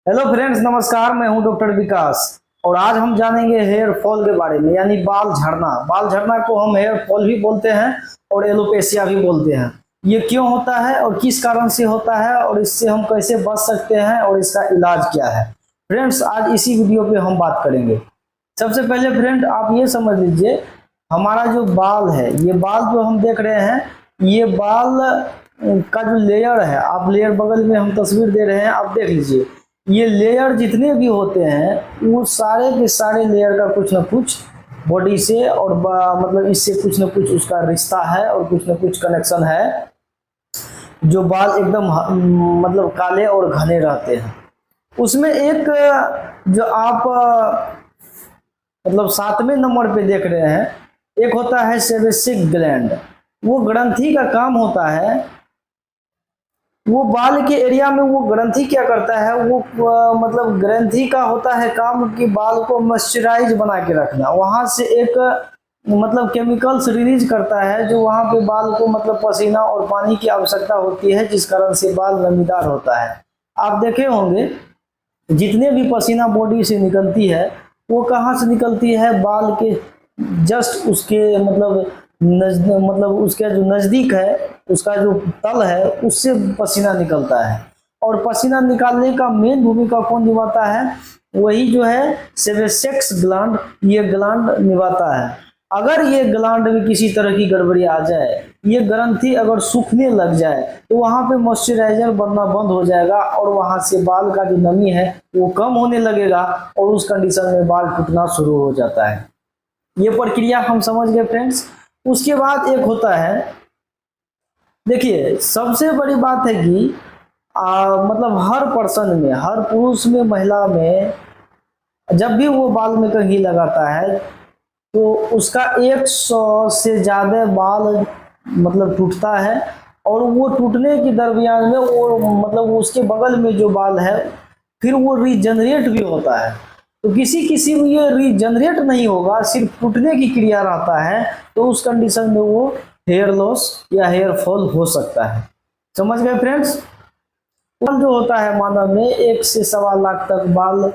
Hello friends, नमस्कार। मैं हूं डॉक्टर विकास और आज हम जानेंगे हेयर फॉल के बारे में, यानी बाल झड़ना। बाल झड़ना को हम हेयर फॉल भी बोलते हैं और एलोपेशिया भी बोलते हैं। ये क्यों होता है और किस कारण से होता है और इससे हम कैसे बच सकते हैं और इसका इलाज क्या है, फ्रेंड्स आज इसी वीडियो पे हम बात करेंगे। सबसे पहले फ्रेंड आप ये समझ लीजिए, हमारा जो बाल है, ये बाल जो हम देख रहे हैं, ये बाल का जो लेयर है, आप लेयर बगल में हम तस्वीर दे रहे हैं, आप देख लीजिए। ये लेयर जितने भी होते हैं वो सारे के सारे लेयर का कुछ ना कुछ बॉडी से और मतलब इससे कुछ ना कुछ उसका रिश्ता है और कुछ ना कुछ कनेक्शन है। जो बाल एकदम मतलब काले और घने रहते हैं, उसमें एक जो आप मतलब 7वें नंबर पे देख रहे हैं, एक होता है सेबेसिक ग्लैंड। वो ग्रंथि का काम होता है, वो बाल के एरिया में वो ग्रंथि क्या करता है, वो मतलब ग्रंथि का होता है काम कि बाल को मॉइस्चराइज बना के रखना। वहां से एक मतलब केमिकल्स रिलीज करता है जो वहां पे बाल को मतलब पसीना और पानी की आवश्यकता होती है, जिस कारण से बाल नमीदार होता है। आप देखे होंगे जितने भी पसीना बॉडी से निकलती है वो कहाँ से निकलती है, बाल के जस्ट उसके मतलब मतलब उसके जो नज़दीक है, उसका जो तल है, उससे पसीना निकलता है। और पसीना निकालने का मेन भूमिका कौन निभाता है, वही जो है सेबेसिक ग्लैंड, ये ग्लैंड निभाता है। अगर ये ग्लैंड में किसी तरह की गड़बड़ी आ जाए, ये ग्रंथि अगर सूखने लग जाए, तो वहां पे मॉइस्चराइजर बनना बंद हो जाएगा और वहां से बाल का जो नमी है वो कम होने लगेगा और उस कंडीशन में बाल टूटना शुरू हो जाता है। ये प्रक्रिया हम समझ गए फ्रेंड्स। उसके बाद एक होता है, देखिए सबसे बड़ी बात है कि मतलब हर पर्सन में, हर पुरुष में, महिला में, जब भी वो बाल में कंघी लगाता है तो उसका 100 से ज्यादा बाल मतलब टूटता है। और वो टूटने के दरमियान में वो मतलब उसके बगल में जो बाल है फिर वो रीजनरेट भी होता है। तो किसी किसी में ये रीजनरेट नहीं होगा, सिर्फ टूटने की क्रिया रहता है, तो उस कंडीशन में वो हेयर लॉस या हेयर फॉल हो सकता है। समझ गए फ्रेंड्स। बाल जो होता है मानव में 1 से 1.25 लाख तक बाल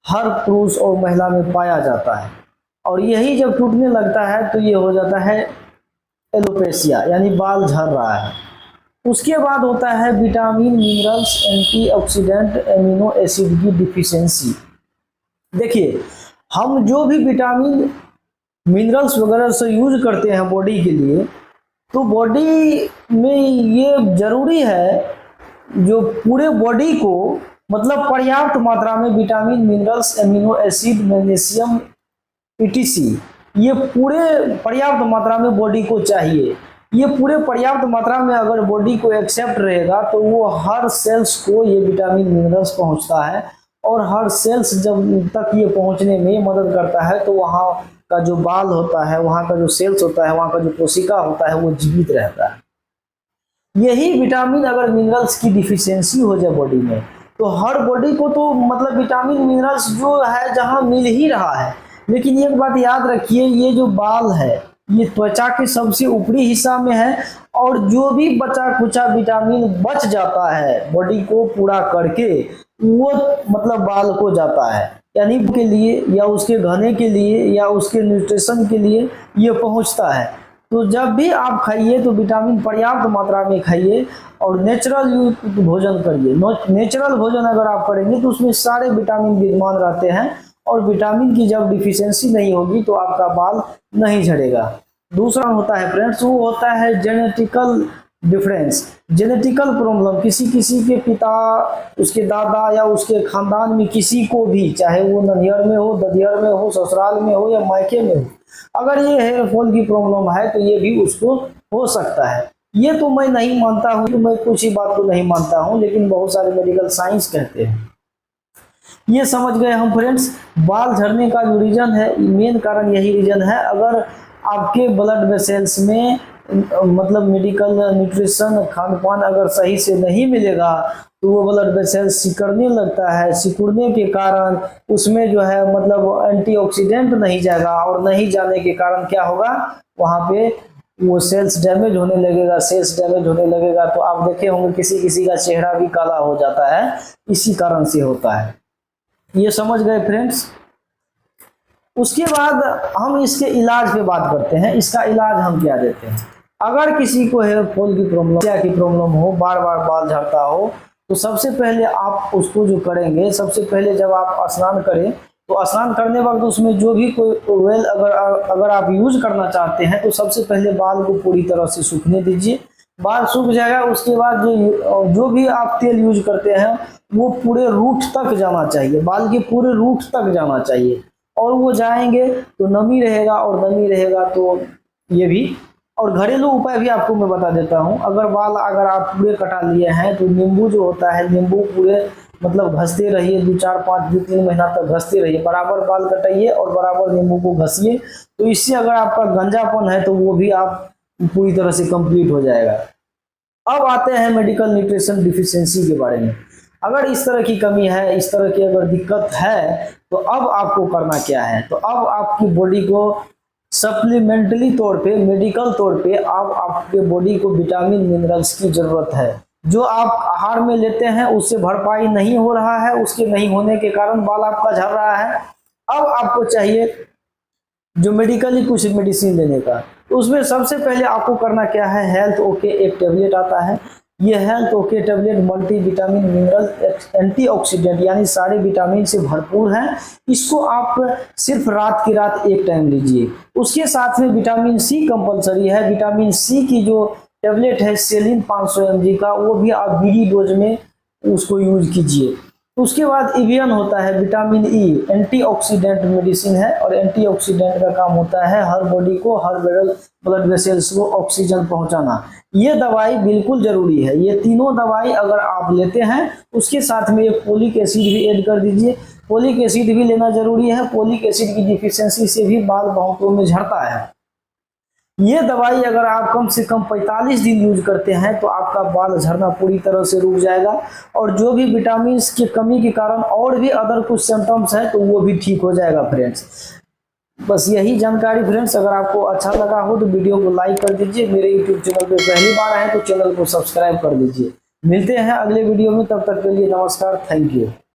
हर पुरुष और महिला में पाया जाता है। और यही जब टूटने लगता है तो ये हो जाता है एलोपेशिया, यानी बाल झड़ रहा है। उसके बाद होता है vitamin, minerals, antioxidant, amino acid की डिफिशियंसी। देखिए हम जो भी विटामिन, मिनरल्स वगैरह से यूज करते हैं बॉडी के लिए, तो बॉडी में ये जरूरी है जो पूरे बॉडी को मतलब पर्याप्त मात्रा में vitamin, minerals, amino acid, magnesium, etc, ये पूरे पर्याप्त मात्रा में बॉडी को चाहिए। ये पूरे पर्याप्त मात्रा में अगर बॉडी को एक्सेप्ट रहेगा तो वो हर सेल्स को ये विटामिन, मिनरल्स पहुंचता है। और हर सेल्स जब तक ये पहुंचने में मदद करता है तो वहाँ का जो बाल होता है, वहाँ का जो सेल्स होता है, वहाँ का जो कोशिका होता है वो जीवित रहता है। यही विटामिन अगर मिनरल्स की डिफिशियंसी हो जाए बॉडी में, तो हर बॉडी को तो मतलब विटामिन, मिनरल्स जो है जहाँ मिल ही रहा है। लेकिन एक बात याद रखिए, ये जो बाल है ये त्वचा के सबसे ऊपरी हिस्सा में है, और जो भी बचा कुचा विटामिन बच जाता है बॉडी को पूरा करके, वो मतलब बाल को जाता है, यानी के लिए या उसके घने के लिए या उसके न्यूट्रिशन के लिए ये पहुंचता है। तो जब भी आप खाइए तो विटामिन पर्याप्त मात्रा में खाइए और नेचुरल भोजन करिए। नेचुरल भोजन अगर आप करेंगे तो उसमें सारे विटामिन विद्यमान रहते हैं, और विटामिन की जब डिफिशियंसी नहीं होगी तो आपका बाल नहीं झड़ेगा। दूसरा होता है फ्रेंड्स, वो होता है जेनेटिकल डिफरेंस, जेनेटिकल प्रॉब्लम। किसी किसी के पिता, उसके दादा या उसके खानदान में किसी को भी, चाहे वो ननियर में हो, ददियर में हो, ससुराल में हो या मायके में हो, अगर ये हेयर फॉल की प्रॉब्लम है तो ये भी उसको हो सकता है। ये तो मैं नहीं मानता हूँ, तो मैं कुछ ही बात को नहीं मानता हूँ, लेकिन बहुत सारे मेडिकल साइंस कहते हैं। ये समझ गए हम फ्रेंड्स। बाल झड़ने का जो रीजन है, मेन कारण यही रीजन है। अगर आपके ब्लड वेसल्स में मतलब मेडिकल न्यूट्रिशन, खान पान अगर सही से नहीं मिलेगा तो वो ब्लड वेसल्स सिकुड़ने लगता है। सिकुड़ने के कारण उसमें जो है मतलब एंटीऑक्सीडेंट नहीं जाएगा, और नहीं जाने के कारण क्या होगा, वहां पे वो सेल्स डैमेज होने लगेगा, सेल्स डैमेज होने लगेगा तो आप देखे होंगे किसी किसी का चेहरा भी काला हो जाता है, इसी कारण से होता है। ये समझ गए फ्रेंड्स। उसके बाद हम इसके इलाज पे बात करते हैं। इसका इलाज हम क्या देते हैं। अगर किसी को हेयर फॉल की प्रॉब्लम हो, बार बार बाल झड़ता हो, तो सबसे पहले आप उसको जो करेंगे, सबसे पहले जब आप स्नान करें तो स्नान करने वक्त उसमें जो भी कोई ऑयल अगर आप यूज करना चाहते हैं तो सबसे पहले बाल को पूरी तरह से सूखने दीजिए। बाल सूख जाएगा, उसके बाद जो भी आप तेल यूज करते हैं वो पूरे रूट तक जाना चाहिए, बाल के पूरे रूट तक जाना चाहिए। और वो जाएंगे तो नमी रहेगा, और नमी रहेगा तो ये भी। और घरेलू उपाय भी आपको मैं बता देता हूँ। अगर आप पूरे कटा लिए हैं तो नींबू जो होता है, नींबू पूरे मतलब घसते रहिए, 2-4-5-2-3 महीना तक घसते रहिए, बराबर बाल कटाइए और बराबर नींबू को घसिए। तो इससे अगर आपका गंजापन है तो वो भी आप पूरी तरह से कंप्लीट हो जाएगा। अब आते हैं मेडिकल न्यूट्रिशन डिफिशियंसी के बारे में। अगर इस तरह की कमी है, इस तरह की अगर दिक्कत है, तो अब आपको करना क्या है। तो अब आपकी बॉडी को सप्लीमेंटरी तौर पे, मेडिकल तौर पे आपके बॉडी को विटामिन मिनरल्स की जरूरत है। जो आप आहार में लेते हैं उससे भरपाई नहीं हो रहा है, उसके नहीं होने के कारण बाल आपका झड़ रहा है। अब आपको चाहिए जो मेडिकली कुछ मेडिसिन लेने का। तो उसमें सबसे पहले आपको करना क्या है, हेल्थ ओके एक टेबलेट आता है। ये health okay tablet multi vitamin mineral antioxidant यानी सारे विटामिन से भरपूर है। इसको आप सिर्फ रात की रात एक टाइम लीजिए। उसके साथ में विटामिन सी कंपलसरी है। विटामिन सी की जो टेबलेट है सेलिन 500 mg का, वो भी आप बीडी डोज में उसको यूज कीजिए। उसके बाद इवियन होता है विटामिन ई, एंटीऑक्सीडेंट मेडिसिन है, और एंटीऑक्सीडेंट का काम होता है हर बॉडी को, हर ब्लड वेसल्स को ऑक्सीजन पहुंचाना। ये दवाई बिल्कुल जरूरी है। ये तीनों दवाई अगर आप लेते हैं, उसके साथ में एक फोलिक एसिड भी ऐड कर दीजिए। फोलिक एसिड भी लेना जरूरी है। फोलिक एसिड की डिफिशियंसी से भी बाल बहुतों में झड़ता है। ये दवाई अगर आप कम से कम 45 दिन यूज करते हैं तो आपका बाल झड़ना पूरी तरह से रुक जाएगा, और जो भी विटामिन की कमी के कारण और भी अदर कुछ सिम्टम्स है तो वो भी ठीक हो जाएगा फ्रेंड्स। बस यही जानकारी फ्रेंड्स। अगर आपको अच्छा लगा हो तो वीडियो को लाइक कर दीजिए। मेरे यूट्यूब चैनल पे पहली बार आए तो चैनल को सब्सक्राइब कर दीजिए। मिलते हैं अगले वीडियो में, तब तक के लिए नमस्कार, थैंक यू।